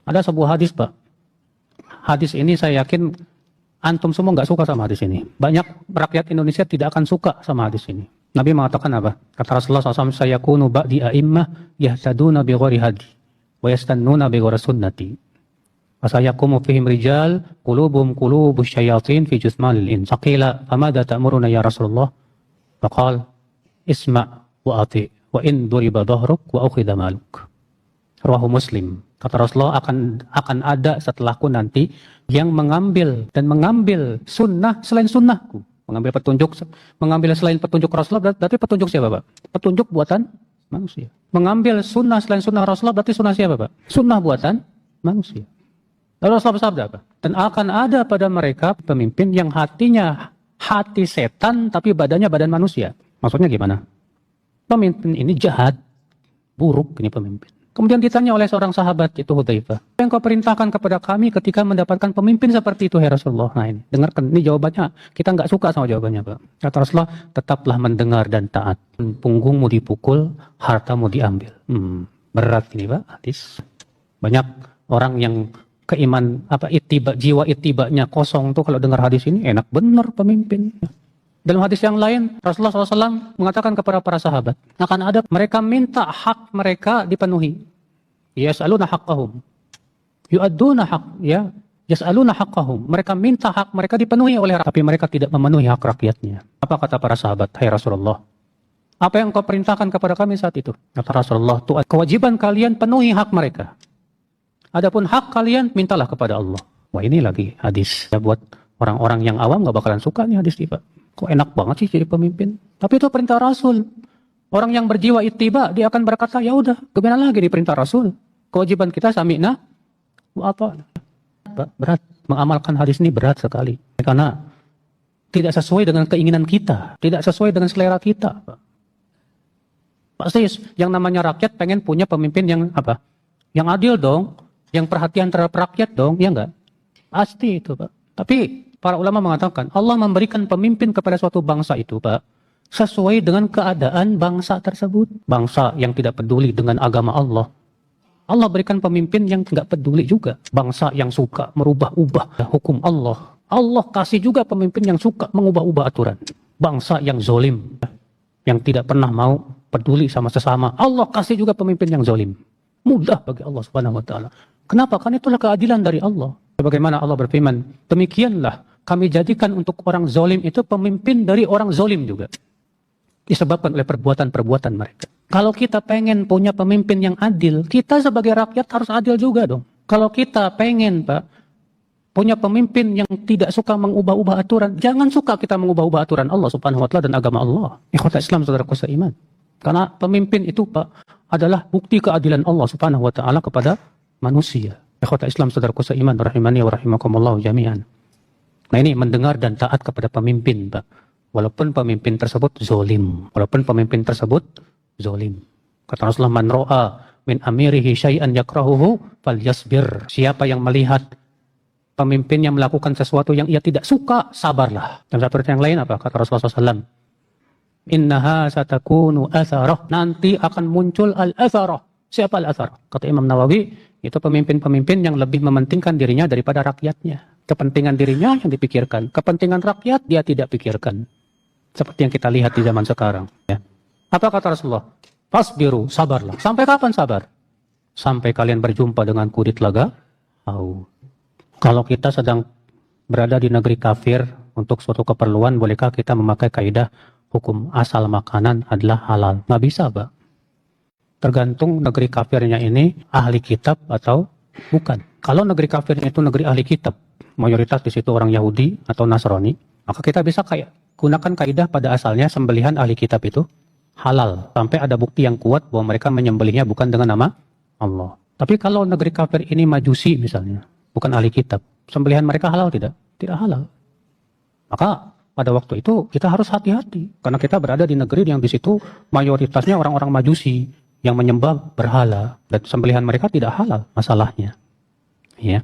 Ada sebuah hadis, Pak. Hadis ini saya yakin antum semua nggak suka sama hadis ini. Banyak rakyat Indonesia tidak akan suka sama hadis ini. Nabi mengatakan apa? Kata Rasulullah SAW, sayakunu ba'di a'immah yahtaduna bi ghairi hadi wa yastannuna bi ghairi sunnati. Fasayakumu fihim rijal qulubuhum qulubus syayatin fi jusmanil ins. Faqila famadza ta'muruna ya Rasulullah? Faqal isma' wa ati' wa in duriba dhahruk wa ukhidha maluk. Rawahu Muslim. Kata Rasulullah, akan ada setelahku nanti yang mengambil sunnah selain sunnahku. Mengambil selain petunjuk Rasulullah, berarti petunjuk siapa, Pak? Petunjuk buatan manusia. Mengambil sunnah selain sunnah Rasulullah, berarti sunnah siapa, Pak? Sunnah buatan manusia. Lalu Rasulullah bersabda apa? Dan akan ada pada mereka pemimpin yang hatinya hati setan, tapi badannya badan manusia. Maksudnya gimana? Pemimpin ini jahat, buruk ini pemimpin. Kemudian ditanya oleh seorang sahabat, itu Hudzaifah, apa yang kau perintahkan kepada kami ketika mendapatkan pemimpin seperti itu, ya Rasulullah? Nah ini, dengarkan, ini jawabannya, kita nggak suka sama jawabannya, Pak. Kata Rasulullah, tetaplah mendengar dan taat. Punggungmu dipukul, hartamu diambil. Berat ini, Pak, hadis. Banyak orang yang jiwa itibanya kosong tuh kalau dengar hadis ini, enak bener pemimpin. Dalam hadis yang lain, Rasulullah SAW mengatakan kepada para sahabat, akan ada mereka minta hak mereka dipenuhi. Yas'aluna haqqahum. Yu'adduna yas'aluna haqqahum. Mereka minta hak mereka dipenuhi oleh rakyat, tapi mereka tidak memenuhi hak rakyatnya. Apa kata para sahabat? Hai Rasulullah, apa yang kau perintahkan kepada kami saat itu? Kata Rasulullah, kewajiban kalian penuhi hak mereka. Adapun hak kalian, mintalah kepada Allah. Wah, ini lagi hadis. Ya, buat orang-orang yang awam gak bakalan suka nih hadis ini, Pak. Kok enak banget sih jadi pemimpin? Tapi itu perintah Rasul. Orang yang berjiwa ittiba, dia akan berkata, ya udah, gimana lagi di perintah Rasul? Kewajiban kita sami'na wa ata'na. Berat. Mengamalkan hadis ini berat sekali. Karena tidak sesuai dengan keinginan kita. Tidak sesuai dengan selera kita. Pasti yang namanya rakyat pengen punya pemimpin yang apa? Yang adil dong. Yang perhatian terhadap rakyat dong. Ya enggak? Pasti itu, Pak. Tapi para ulama mengatakan, Allah memberikan pemimpin kepada suatu bangsa itu, Pak, sesuai dengan keadaan bangsa tersebut. Bangsa yang tidak peduli dengan agama Allah. Allah berikan pemimpin yang tidak peduli juga. Bangsa yang suka merubah-ubah hukum Allah. Allah kasih juga pemimpin yang suka mengubah-ubah aturan. Bangsa yang zolim, yang tidak pernah mau peduli sama sesama. Allah kasih juga pemimpin yang zolim. Mudah bagi Allah Subhanahu wa Ta'ala. Kenapa? Karena itulah keadilan dari Allah. Bagaimana Allah berfirman, demikianlah kami jadikan untuk orang zolim itu pemimpin dari orang zolim juga. Disebabkan oleh perbuatan-perbuatan mereka. Kalau kita pengen punya pemimpin yang adil, kita sebagai rakyat harus adil juga dong. Kalau kita pengen, Pak, punya pemimpin yang tidak suka mengubah-ubah aturan, jangan suka kita mengubah-ubah aturan Allah Subhanahu wa Ta'ala dan agama Allah. Ikhwatul Islam, saudaraku seiman. Karena pemimpin itu, Pak, adalah bukti keadilan Allah Subhanahu wa Ta'ala kepada manusia. Ikhwatul Islam, saudaraku seiman, rahimani wa rahimakumullah jami'an. Nah ini mendengar dan taat kepada pemimpin, Pak. Walaupun pemimpin tersebut zolim. Kata Rasulullah, man ro'a min amirihi syai'an yakrahuhu falyasbir. Siapa yang melihat pemimpin yang melakukan sesuatu yang ia tidak suka, sabarlah. Dan satu yang lain apa? Kata Rasulullah SAW, innaha satakunu atharah. Nanti akan muncul al-atharah. Siapa al-atharah? Kata Imam Nawawi, itu pemimpin-pemimpin yang lebih mementingkan dirinya daripada rakyatnya. Kepentingan dirinya yang dipikirkan. Kepentingan rakyat dia tidak pikirkan. Seperti yang kita lihat di zaman sekarang. Ya. Apa kata Rasulullah? Fasbiru, sabarlah. Sampai kapan sabar? Sampai kalian berjumpa dengan kulit laga. Kalau kita sedang berada di negeri kafir untuk suatu keperluan, bolehkah kita memakai kaidah hukum asal makanan adalah halal? Nggak bisa, Pak. Tergantung negeri kafirnya ini ahli kitab atau bukan. Kalau negeri kafirnya itu negeri ahli kitab, mayoritas di situ orang Yahudi atau Nasrani, maka kita bisa gunakan kaidah pada asalnya sembelihan ahli kitab itu halal. Sampai ada bukti yang kuat bahwa mereka menyembelihnya bukan dengan nama Allah. Tapi kalau negeri kafir ini majusi misalnya, bukan ahli kitab, sembelihan mereka halal tidak? Tidak halal. Maka pada waktu itu kita harus hati-hati. Karena kita berada di negeri yang di situ mayoritasnya orang-orang majusi yang menyembah berhala. Dan sembelihan mereka tidak halal masalahnya. Ya.